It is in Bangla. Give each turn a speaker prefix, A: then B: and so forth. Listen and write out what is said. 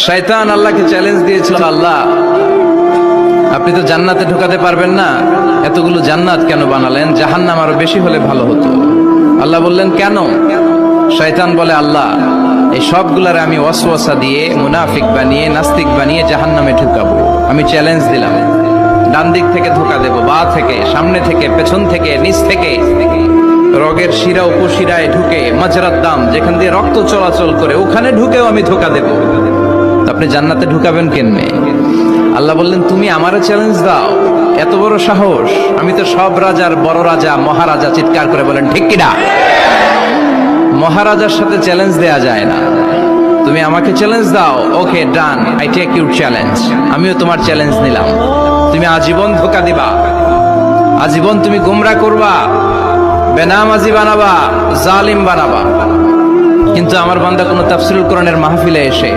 A: শয়তান আল্লাহকে চ্যালেঞ্জ দিয়েছিল, আল্লাহ আপনি তো জান্নাতে ঢোকাতে পারবেন না, এতগুলো জান্নাত কেন বানালেন? জাহান্নাম আরো বেশি হলে ভালো হতো। আল্লাহ বললেন কেন? শয়তান বলে, আল্লাহ এই সবগুলার আমি ওয়াসওয়াসা দিয়ে মুনাফিক বানিয়ে নাস্তিক বানিয়ে জাহান্নামে ঢুকাবো। আমি চ্যালেঞ্জ দিলাম, ডান দিক থেকে ধোকা দেব, বা থেকে, সামনে থেকে, পেছন থেকে, নিচ থেকে, রগের শিরা উপশিরায় ঢুকে, মাজরাত দাম যেখান দিয়ে রক্ত চলাচল করে ওখানে ঢুকেও আমি ধোকা দেব। আপনি জান্নাতে ঢুকাবেন কেমনে? আল্লাহ বললেন তুমি আমারে চ্যালেঞ্জ দাও, এত বড় সাহস? আমি তো সব রাজার বড় রাজা, মহারাজা। চিৎকার করে বলেন ঠিক কিনা? মহারাজার সাথে চ্যালেঞ্জ দেয়া যায় না। তুমি আমাকে চ্যালেঞ্জ দাও, ওকে ডান, আই টেক ইউর চ্যালেঞ্জ। আমিও তোমার চ্যালেঞ্জ নিলাম। তুমি আজীবন ধোকা দিবা, আজীবন তুমি গোমরা করবা, বেনামাজি বানাবা, জালিম বানাবা, কিন্তু আমার বান্দা কোনো তাফসীরুল কোরআনের মাহফিলে এসে